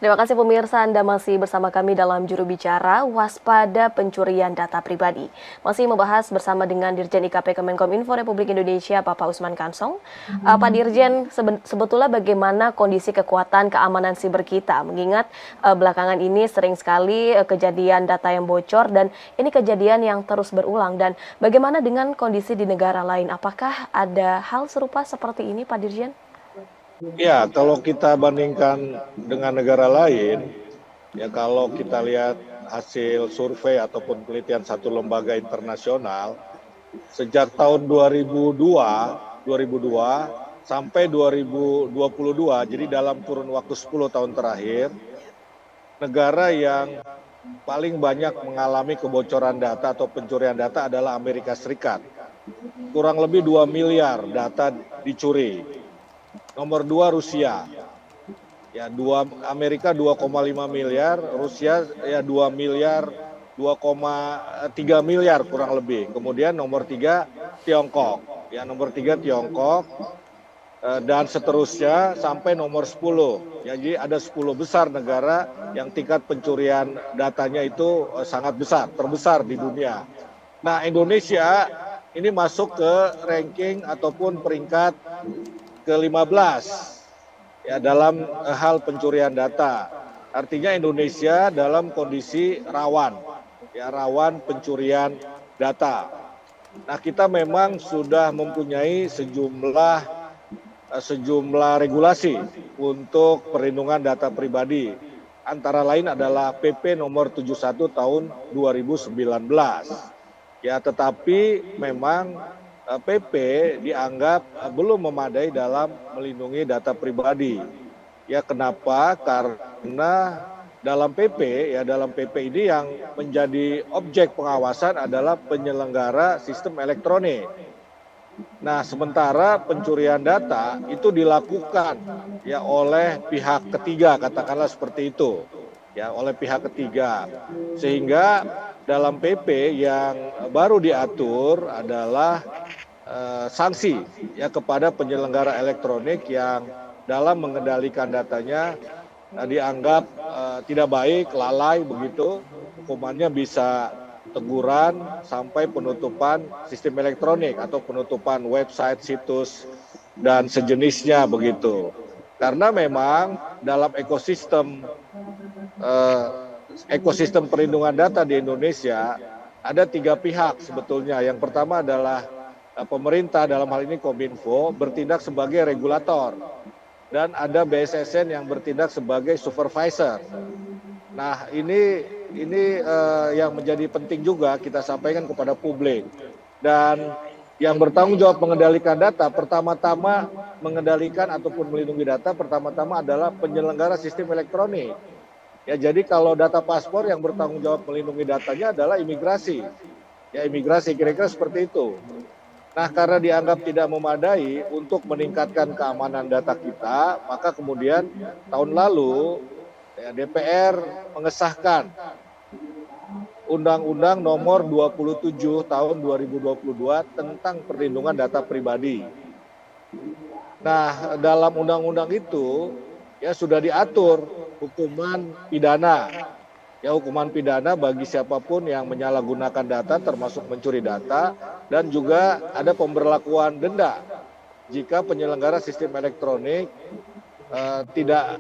Terima kasih pemirsa, Anda masih bersama kami dalam juru bicara waspada pencurian data pribadi. Masih membahas bersama dengan Dirjen IKP Kemenkominfo Republik Indonesia, Bapak Usman Kansong. Pak Dirjen, sebetulnya bagaimana kondisi kekuatan keamanan siber kita? Mengingat belakangan ini sering sekali kejadian data yang bocor dan ini kejadian yang terus berulang. Dan bagaimana dengan kondisi di negara lain? Apakah ada hal serupa seperti ini, Pak Dirjen? Ya, kalau kita bandingkan dengan negara lain, ya kalau kita lihat hasil survei ataupun penelitian satu lembaga internasional, sejak tahun 2002 sampai 2022, jadi dalam kurun waktu 10 tahun terakhir, negara yang paling banyak mengalami kebocoran data atau pencurian data adalah Amerika Serikat. Kurang lebih 2 miliar data dicuri. Nomor 2 Rusia, ya Amerika 2,5 miliar, Rusia ya 2 miliar, 2,3 miliar kurang lebih. Kemudian nomor 3 Tiongkok, ya nomor 3 Tiongkok, dan seterusnya sampai nomor 10. Ya, jadi ada 10 besar negara yang tingkat pencurian datanya itu sangat besar, terbesar di dunia. Nah, Indonesia ini masuk ke ranking ataupun peringkat ke-15 ya dalam hal pencurian data. Artinya Indonesia dalam kondisi rawan, ya rawan pencurian data. Nah, kita memang sudah mempunyai sejumlah regulasi untuk perlindungan data pribadi. Antara lain adalah PP nomor 71 tahun 2019. Ya, tetapi memang PP dianggap belum memadai dalam melindungi data pribadi. Ya, kenapa? Karena dalam PP ini yang menjadi objek pengawasan adalah penyelenggara sistem elektronik. Nah, sementara pencurian data itu dilakukan ya oleh pihak ketiga, katakanlah seperti itu. Ya, oleh pihak ketiga. Sehingga dalam PP yang baru diatur adalah sanksi ya kepada penyelenggara elektronik yang dalam mengendalikan datanya dianggap tidak baik, lalai begitu, hukumannya bisa teguran sampai penutupan sistem elektronik atau penutupan website, situs dan sejenisnya begitu. Karena memang dalam ekosistem perlindungan data di Indonesia ada 3 pihak sebetulnya. Yang pertama adalah pemerintah, dalam hal ini Kominfo, bertindak sebagai regulator. Dan ada BSSN yang bertindak sebagai supervisor. Nah, ini yang menjadi penting juga kita sampaikan kepada publik. Dan yang bertanggung jawab mengendalikan data, pertama-tama mengendalikan ataupun melindungi data, pertama-tama adalah penyelenggara sistem elektronik. Ya, jadi kalau data paspor yang bertanggung jawab melindungi datanya adalah imigrasi. Ya, imigrasi kira-kira seperti itu. Nah, karena dianggap tidak memadai untuk meningkatkan keamanan data kita, maka kemudian tahun lalu ya, DPR mengesahkan Undang-Undang Nomor 27 Tahun 2022 tentang perlindungan data pribadi. Nah, dalam undang-undang itu ya sudah diatur hukuman pidana. Ya, hukuman pidana bagi siapapun yang menyalahgunakan data termasuk mencuri data, dan juga ada pemberlakuan denda jika penyelenggara sistem elektronik tidak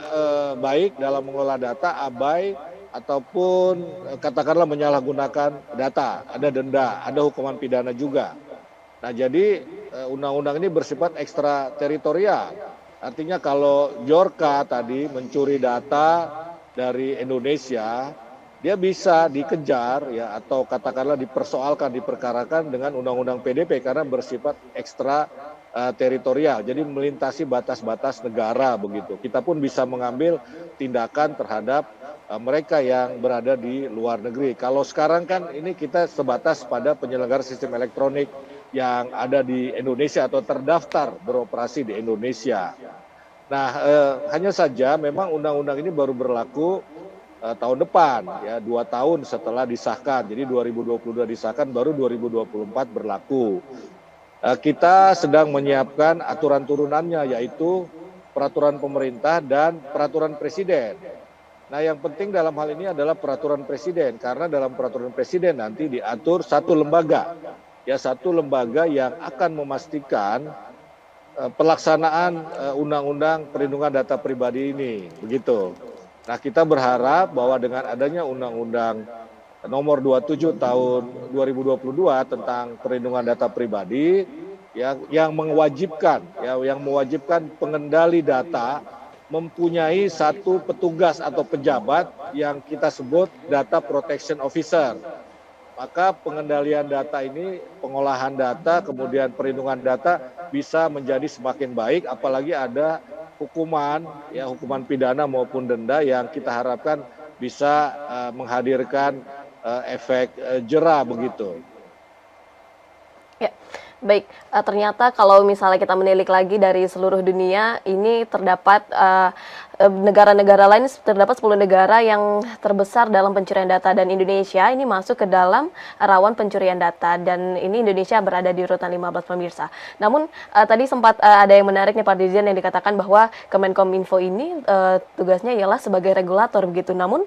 baik dalam mengelola data, abai ataupun katakanlah menyalahgunakan data, ada denda, ada hukuman pidana juga. Nah, jadi undang-undang ini bersifat ekstrateritorial. Artinya kalau Bjorka tadi mencuri data dari Indonesia, dia bisa dikejar ya atau katakanlah dipersoalkan, diperkarakan dengan undang-undang PDP karena bersifat ekstra teritorial. Jadi melintasi batas-batas negara begitu. Kita pun bisa mengambil tindakan terhadap mereka yang berada di luar negeri. Kalau sekarang kan ini kita sebatas pada penyelenggara sistem elektronik yang ada di Indonesia atau terdaftar beroperasi di Indonesia. Nah, hanya saja memang undang-undang ini baru berlaku tahun depan, ya 2 tahun setelah disahkan. Jadi 2022 disahkan, baru 2024 berlaku. Kita sedang menyiapkan aturan turunannya, yaitu peraturan pemerintah dan peraturan presiden. Nah, yang penting dalam hal ini adalah peraturan presiden, karena dalam peraturan presiden nanti diatur satu lembaga yang akan memastikan pelaksanaan undang-undang perlindungan data pribadi ini, begitu. Nah, kita berharap bahwa dengan adanya undang-undang nomor 27 tahun 2022 tentang perlindungan data pribadi yang mewajibkan pengendali data mempunyai satu petugas atau pejabat yang kita sebut data protection officer. Maka pengendalian data ini, pengolahan data, kemudian perlindungan data bisa menjadi semakin baik, apalagi ada hukuman pidana maupun denda yang kita harapkan bisa menghadirkan efek jera begitu. Ya, baik. Ternyata kalau misalnya kita menilik lagi dari seluruh dunia, ini terdapat negara-negara lain, terdapat 10 negara yang terbesar dalam pencurian data, dan Indonesia ini masuk ke dalam rawan pencurian data, dan ini Indonesia berada di urutan 15 pemirsa. Namun tadi sempat ada yang menarik nih Pak Dirjen, yang dikatakan bahwa Kemenkominfo ini tugasnya ialah sebagai regulator begitu. Namun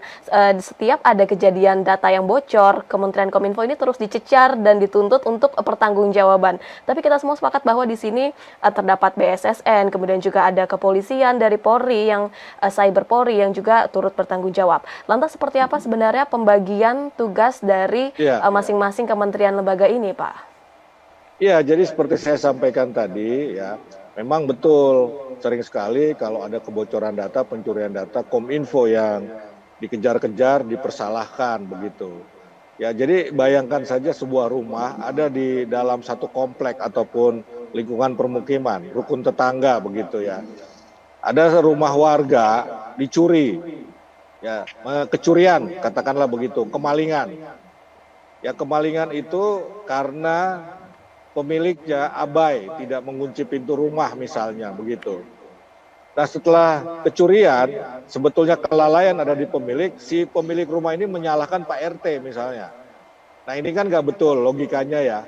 setiap ada kejadian data yang bocor, Kementerian Kominfo ini terus dicecar dan dituntut untuk pertanggungjawaban. Tapi kita semua sepakat bahwa di sini terdapat BSSN, kemudian juga ada kepolisian dari Polri, yang Cyber Polri yang juga turut bertanggung jawab. Lantas seperti apa sebenarnya pembagian tugas dari masing-masing kementerian lembaga ini, Pak? Iya, jadi seperti saya sampaikan tadi, ya, memang betul sering sekali kalau ada kebocoran data, pencurian data, Kominfo yang dikejar-kejar, dipersalahkan begitu. Ya, jadi bayangkan saja sebuah rumah ada di dalam satu komplek ataupun lingkungan permukiman, rukun tetangga begitu ya. Ada rumah warga dicuri, ya, kecurian, katakanlah begitu, kemalingan. Ya, kemalingan itu karena pemiliknya abai, tidak mengunci pintu rumah misalnya, begitu. Nah, setelah kecurian, sebetulnya kelalaian ada di pemilik, si pemilik rumah ini menyalahkan Pak RT misalnya. Nah, ini kan nggak betul logikanya ya.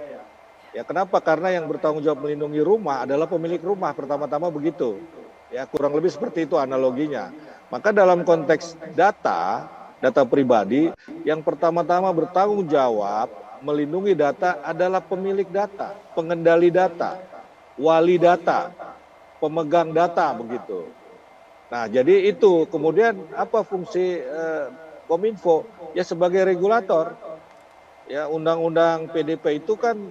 Ya, kenapa? Karena yang bertanggung jawab melindungi rumah adalah pemilik rumah, pertama-tama begitu. Ya, kurang lebih seperti itu analoginya. Maka dalam konteks data pribadi, yang pertama-tama bertanggung jawab melindungi data adalah pemilik data, pengendali data, wali data, pemegang data begitu. Nah, jadi itu. Kemudian apa fungsi Kominfo? Ya, sebagai regulator. Ya, undang-undang PDP itu kan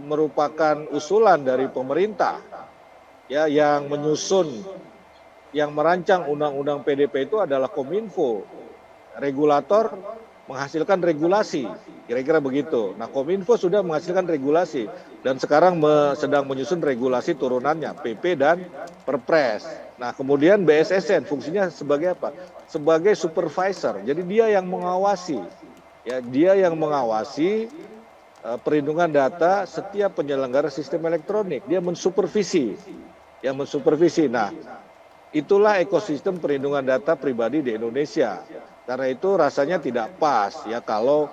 merupakan usulan dari pemerintah. Ya, yang menyusun, yang merancang undang-undang PDP itu adalah Kominfo. Regulator menghasilkan regulasi, kira-kira begitu. Nah, Kominfo sudah menghasilkan regulasi dan sekarang sedang menyusun regulasi turunannya, PP dan Perpres. Nah, kemudian BSSN fungsinya sebagai apa? Sebagai supervisor. Jadi dia yang mengawasi, ya, dia yang mengawasi perlindungan data setiap penyelenggara sistem elektronik. Dia mensupervisi, Nah, itulah ekosistem perlindungan data pribadi di Indonesia. Karena itu rasanya tidak pas ya kalau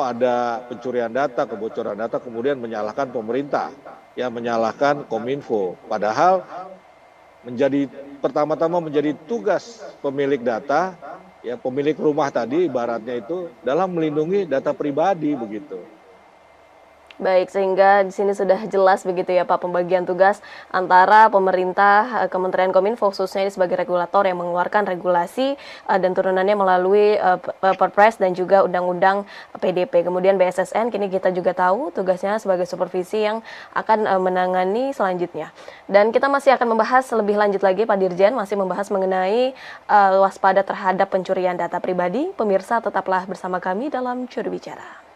ada pencurian data, kebocoran data kemudian menyalahkan pemerintah, ya, menyalahkan Kominfo. Padahal pertama-tama menjadi tugas pemilik data, ya, pemilik rumah tadi ibaratnya itu dalam melindungi data pribadi begitu. Baik, sehingga di sini sudah jelas begitu ya Pak, pembagian tugas antara pemerintah, Kementerian Kominfo khususnya ini sebagai regulator yang mengeluarkan regulasi dan turunannya melalui Perpres dan juga Undang-Undang PDP. Kemudian BSSN kini kita juga tahu tugasnya sebagai supervisi yang akan menangani selanjutnya. Dan kita masih akan membahas lebih lanjut lagi Pak Dirjen, masih membahas mengenai waspada terhadap pencurian data pribadi. Pemirsa tetaplah bersama kami dalam Juru Bicara.